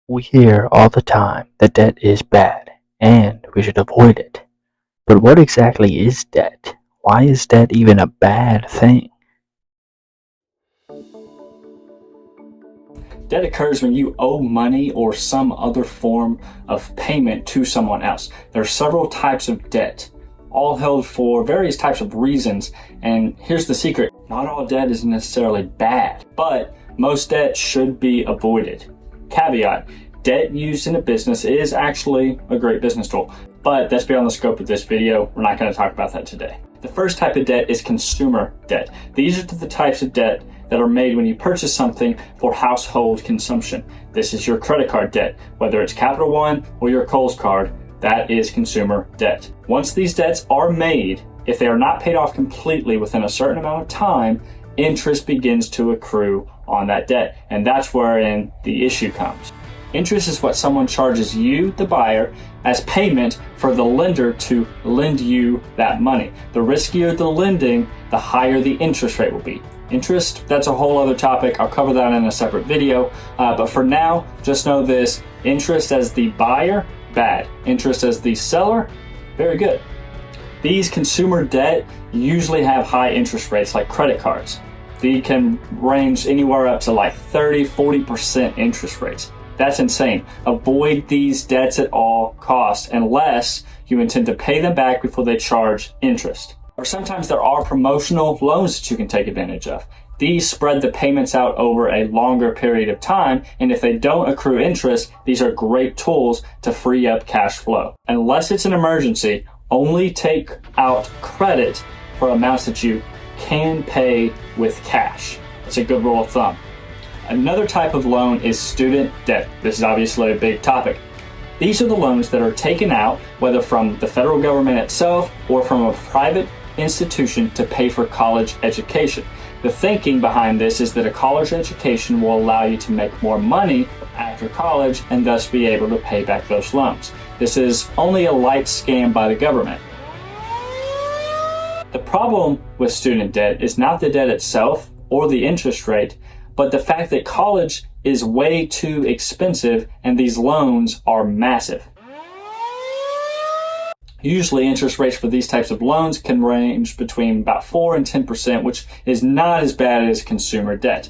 We hear all the time that debt is bad and we should avoid it. But what exactly is debt? Why is debt even a bad thing? Debt occurs when you owe money or some other form of payment to someone else. There are several types of debt, all held for various types of reasons. And here's the secret: not all debt is necessarily bad, but most debt should be avoided. Caveat: debt used in a business is actually a great business tool, but that's beyond the scope of this video. We're not going to talk about that today. The first type of debt is consumer debt. These are the types of debt that are made when you purchase something for household consumption. This is your credit card debt, whether it's Capital One or your Kohl's card. That is consumer debt. Once these debts are made, if they are not paid off completely within a certain amount of time, interest begins to accrue on that debt, and that's wherein the issue comes. Interest is what someone charges you, the buyer, as payment for the lender to lend you that money. The riskier the lending, the higher the interest rate will be. Interest, that's a whole other topic. I'll cover that in a separate video. But for now, just know this: interest as the buyer, bad. Interest as the seller, very good. These consumer debt usually have high interest rates, like credit cards. They can range anywhere up to like 30-40% interest rates. That's insane. Avoid these debts at all costs unless you intend to pay them back before they charge interest. Or sometimes there are promotional loans that you can take advantage of. These spread the payments out over a longer period of time, and if they don't accrue interest, these are great tools to free up cash flow. Unless it's an emergency, only take out credit for amounts that you can pay with cash. It's a good rule of thumb. Another type of loan is student debt. This is obviously a big topic. These are the loans that are taken out, whether from the federal government itself or from a private institution, to pay for college education. The thinking behind this is that a college education will allow you to make more money after college and thus be able to pay back those loans. This is only a light scam by the government. The problem with student debt is not the debt itself or the interest rate, but the fact that college is way too expensive and these loans are massive. Usually interest rates for these types of loans can range between about 4 and 10%, which is not as bad as consumer debt.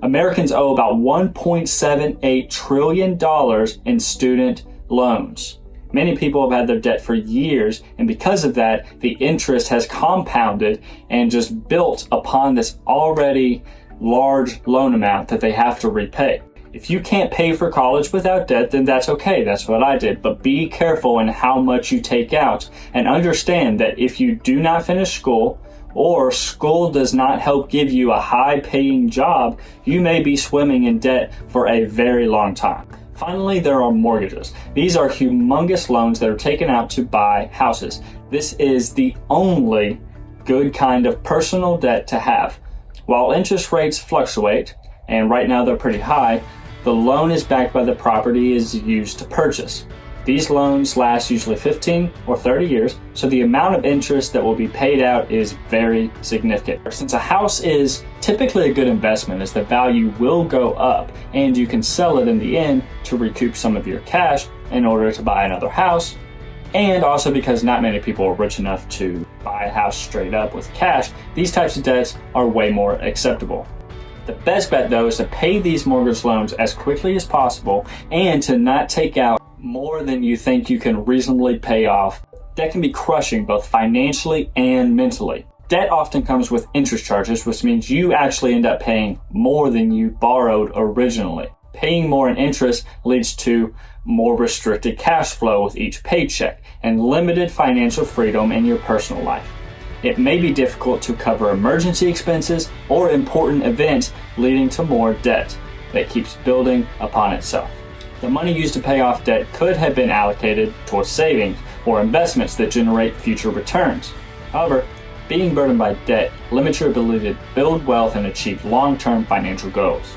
Americans owe about $1.78 trillion in student loans. Many people have had their debt for years, and because of that, the interest has compounded and just built upon this already large loan amount that they have to repay. If you can't pay for college without debt, then that's okay. That's what I did. But be careful in how much you take out, and understand that if you do not finish school, or school does not help give you a high-paying job, you may be swimming in debt for a very long time. Finally, there are mortgages. These are humongous loans that are taken out to buy houses. This is the only good kind of personal debt to have. While interest rates fluctuate, and right now they're pretty high, the loan is backed by the property it is used to purchase. These loans last usually 15 or 30 years, so the amount of interest that will be paid out is very significant. Since a house is typically a good investment, as the value will go up and you can sell it in the end to recoup some of your cash in order to buy another house, and also because not many people are rich enough to buy a house straight up with cash, these types of debts are way more acceptable. The best bet, though, is to pay these mortgage loans as quickly as possible and to not take out more than you think you can reasonably pay off. Debt can be crushing both financially and mentally. Debt often comes with interest charges, which means you actually end up paying more than you borrowed originally. Paying more in interest leads to more restricted cash flow with each paycheck and limited financial freedom in your personal life. It may be difficult to cover emergency expenses or important events, leading to more debt that keeps building upon itself. The money used to pay off debt could have been allocated towards savings or investments that generate future returns. However, being burdened by debt limits your ability to build wealth and achieve long-term financial goals.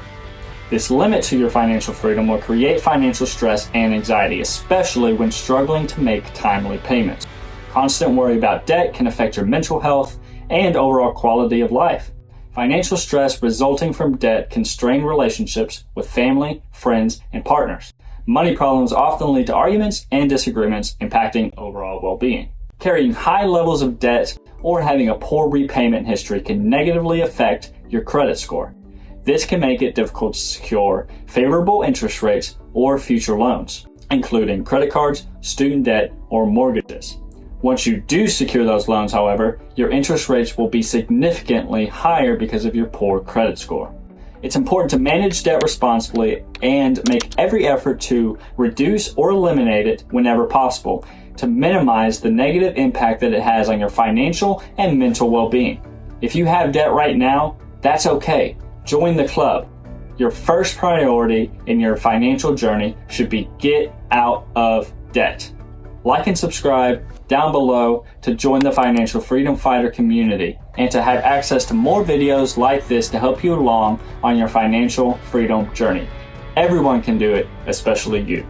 This limit to your financial freedom will create financial stress and anxiety, especially when struggling to make timely payments. Constant worry about debt can affect your mental health and overall quality of life. Financial stress resulting from debt can strain relationships with family, friends, and partners. Money problems often lead to arguments and disagreements, impacting overall well-being. Carrying high levels of debt or having a poor repayment history can negatively affect your credit score. This can make it difficult to secure favorable interest rates or future loans, including credit cards, student debt, or mortgages. Once you do secure those loans, however, your interest rates will be significantly higher because of your poor credit score. It's important to manage debt responsibly and make every effort to reduce or eliminate it whenever possible to minimize the negative impact that it has on your financial and mental well-being. If you have debt right now, that's okay. Join the club. Your first priority in your financial journey should be get out of debt. Like and subscribe down below to join the Financial Freedom Fighter community and to have access to more videos like this to help you along on your financial freedom journey. Everyone can do it, especially you.